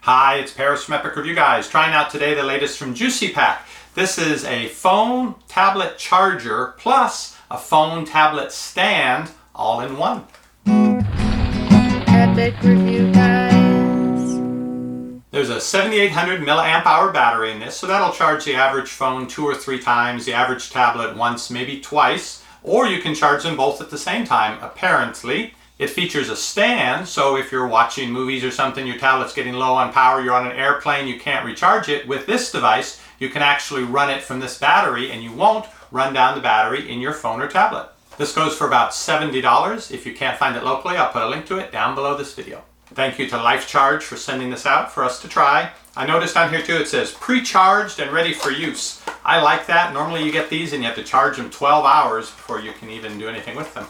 Hi, it's Paris from EpicReviewGuys, trying out today the latest from JuicyPACK. This is a phone tablet charger plus a phone tablet stand all in one. EpicReviewGuys. There's a 7800 milliamp hour battery in this, so that'll charge the average phone 2 or 3 times, the average tablet once, maybe twice, or you can charge them both at the same time, apparently. It features a stand, so if you're watching movies or something, your tablet's getting low on power, you're on an airplane, you can't recharge it. With this device, you can actually run it from this battery and you won't run down the battery in your phone or tablet. This goes for about $70. If you can't find it locally, I'll put a link to it down below this video. Thank you to LifeCharge for sending this out for us to try. I noticed on here too it says pre-charged and ready for use. I like that. Normally you get these and you have to charge them 12 hours before you can even do anything with them.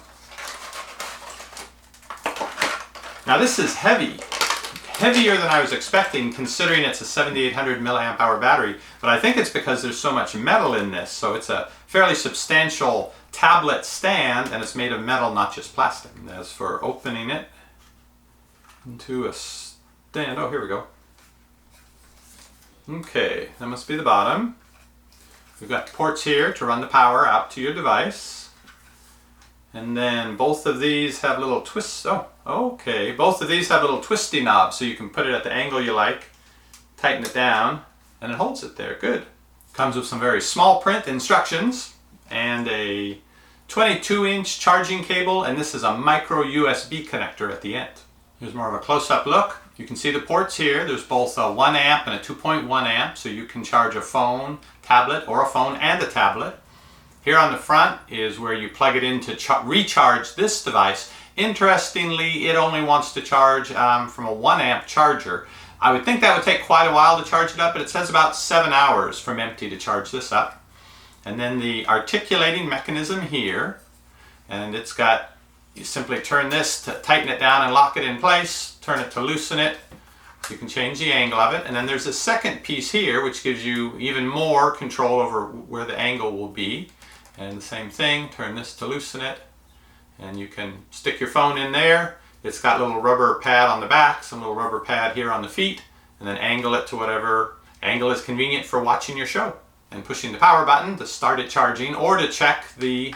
Now this is heavy, heavier than I was expecting considering it's a 7800 milliamp hour battery, but I think it's because there's so much metal in this, so it's a fairly substantial tablet stand and it's made of metal, not just plastic. And as for opening it into a stand, oh here we go. Okay, that must be the bottom. We've got ports here to run the power out to your device. And then both of these have little twists. Oh, okay. Both of these have little twisty knobs, so you can put it at the angle you like, tighten it down, and it holds it there. Good. Comes with some very small print instructions and a 22-inch charging cable, and this is a micro USB connector at the end. Here's more of a close-up look. You can see the ports here. There's both a 1 amp and a 2.1 amp, so you can charge a phone, tablet, or a phone and a tablet. Here on the front is where you plug it in to recharge this device. Interestingly, it only wants to charge from a 1 amp charger. I would think that would take quite a while to charge it up, but it says about 7 hours from empty to charge this up. And then the articulating mechanism here, and it's got, you simply turn this to tighten it down and lock it in place, turn it to loosen it. You can change the angle of it, and then there's a second piece here which gives you even more control over where the angle will be. And the same thing, turn this to loosen it, and you can stick your phone in there. It's got a little rubber pad on the back, some little rubber pad here on the feet, and then angle it to whatever angle is convenient for watching your show. And pushing the power button to start it charging, or to check the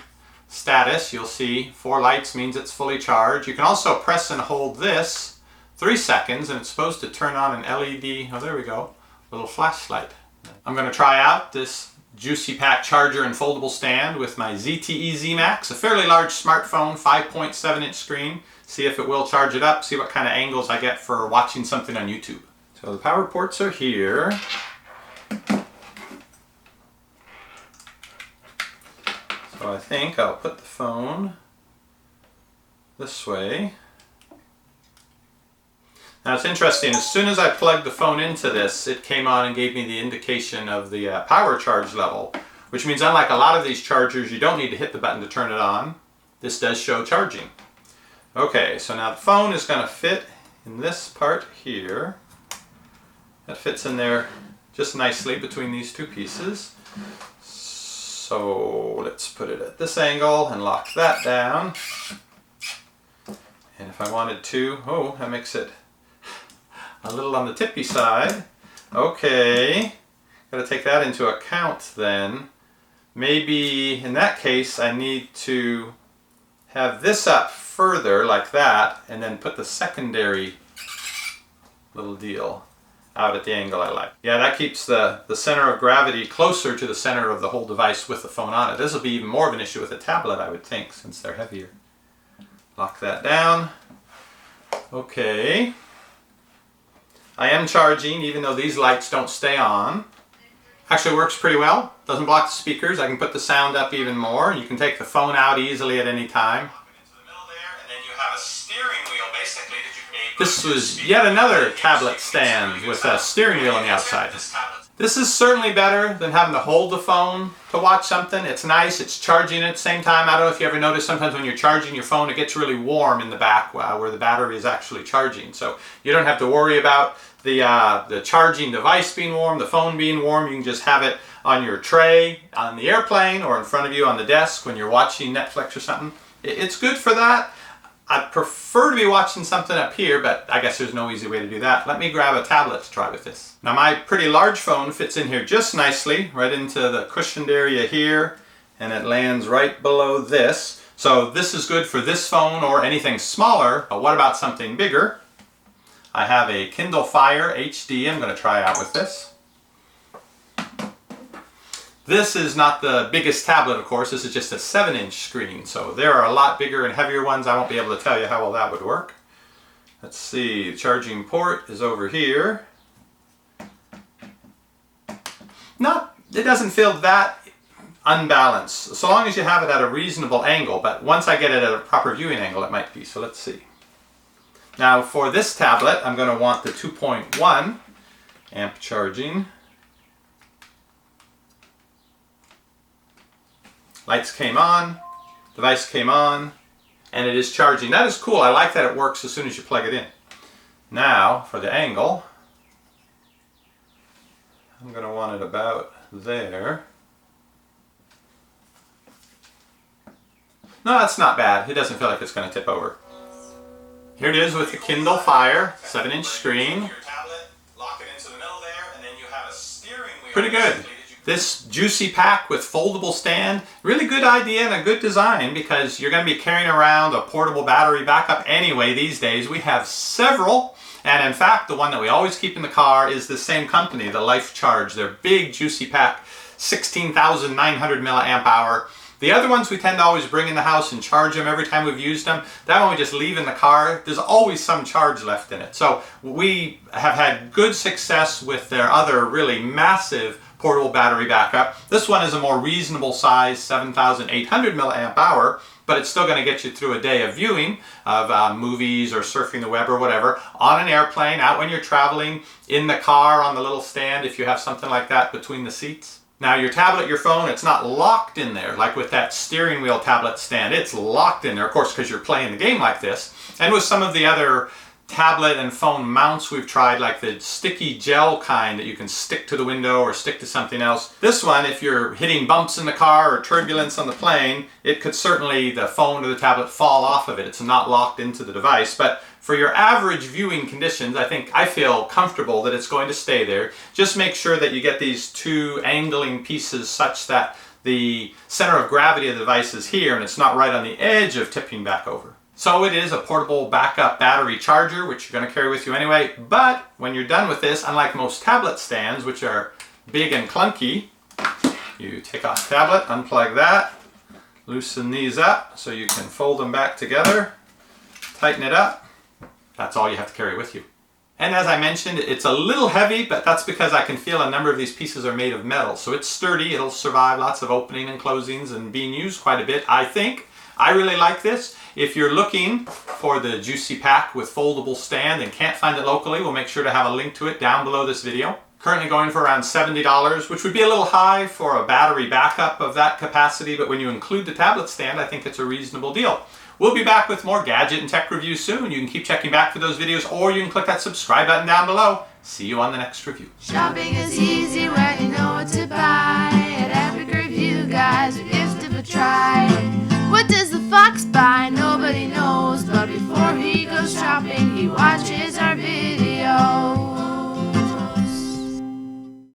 status, you'll see 4 lights means it's fully charged. You can also press and hold this 3 seconds, and it's supposed to turn on an LED, oh there we go, little flashlight. I'm going to try out this JuicyPACK charger and foldable stand with my ZTE Z Max, a fairly large smartphone, 5.7-inch screen. See if it will charge it up, see what kind of angles I get for watching something on YouTube. So the power ports are here. So I think I'll put the phone this way. Now it's interesting, as soon as I plugged the phone into this, it came on and gave me the indication of the power charge level, which means unlike a lot of these chargers, you don't need to hit the button to turn it on. This does show charging. Okay, so now the phone is going to fit in this part here. That fits in there just nicely between these two pieces. So let's put it at this angle and lock that down. And if I wanted to, oh, that makes it a little on the tippy side. Okay, got to take that into account then. Maybe in that case I need to have this up further like that and then put the secondary little deal out at the angle I like. Yeah, that keeps the center of gravity closer to the center of the whole device with the phone on it. This will be even more of an issue with a tablet, I would think, since they're heavier. Lock that down. Okay. I am charging, even though these lights don't stay on. Actually works pretty well. Doesn't block the speakers. I can put the sound up even more. You can take the phone out easily at any time. This was yet another tablet stand with a steering wheel on the outside. This is certainly better than having to hold the phone to watch something. It's nice, it's charging at the same time. I don't know if you ever notice sometimes when you're charging your phone it gets really warm in the back where the battery is actually charging. So you don't have to worry about the charging device being warm, the phone being warm. You can just have it on your tray on the airplane or in front of you on the desk when you're watching Netflix or something. It's good for that. I'd prefer to be watching something up here, but I guess there's no easy way to do that. Let me grab a tablet to try with this. Now my pretty large phone fits in here just nicely, right into the cushioned area here, and it lands right below this. So this is good for this phone or anything smaller, but what about something bigger? I have a Kindle Fire HD I'm going to try out with this. This is not the biggest tablet, of course. This is just a 7-inch screen. So there are a lot bigger and heavier ones. I won't be able to tell you how well that would work. Let's see, the charging port is over here. It doesn't feel that unbalanced, so long as you have it at a reasonable angle, but once I get it at a proper viewing angle, it might be. So let's see. Now for this tablet, I'm going to want the 2.1 amp charging. Lights came on, device came on, and it is charging. That is cool. I like that it works as soon as you plug it in. Now, for the angle, I'm going to want it about there. No, that's not bad. It doesn't feel like it's going to tip over. Here it is with the Kindle Fire, 7-inch screen. Pretty good. This JuicyPACK with foldable stand, really good idea and a good design because you're going to be carrying around a portable battery backup anyway these days. We have several, and in fact the one that we always keep in the car is the same company, the Life Charge. Their big JuicyPACK 16,900 milliamp hour. The other ones we tend to always bring in the house and charge them every time we've used them. That one we just leave in the car. There's always some charge left in it. So we have had good success with their other really massive portable battery backup. This one is a more reasonable size, 7,800 milliamp hour, but it's still going to get you through a day of viewing of movies or surfing the web or whatever, on an airplane, out when you're traveling, in the car, on the little stand if you have something like that between the seats. Now your tablet, your phone, it's not locked in there like with that steering wheel tablet stand. It's locked in there, of course, because you're playing the game like this. And with some of the other tablet and phone mounts we've tried, like the sticky gel kind that you can stick to the window or stick to something else. This one, if you're hitting bumps in the car or turbulence on the plane, it could certainly, the phone or the tablet, fall off of it. It's not locked into the device. But for your average viewing conditions, I feel comfortable that it's going to stay there. Just make sure that you get these two angling pieces such that the center of gravity of the device is here and it's not right on the edge of tipping back over. So it is a portable backup battery charger, which you're going to carry with you anyway. But when you're done with this, unlike most tablet stands, which are big and clunky, you take off the tablet, unplug that, loosen these up so you can fold them back together, tighten it up. That's all you have to carry with you. And as I mentioned, it's a little heavy, but that's because I can feel a number of these pieces are made of metal. So it's sturdy, it'll survive lots of opening and closings and being used quite a bit, I think. I really like this. If you're looking for the JuicyPACK with foldable stand and can't find it locally, we'll make sure to have a link to it down below this video. Currently going for around $70, which would be a little high for a battery backup of that capacity, but when you include the tablet stand, I think it's a reasonable deal. We'll be back with more gadget and tech reviews soon. You can keep checking back for those videos, or you can click that subscribe button down below. See you on the next review. Shopping is easy when you know what to buy. At EpicReviewGuys, we give it a try. What does the fox buy? Nobody knows, but before he goes shopping, he watches our video.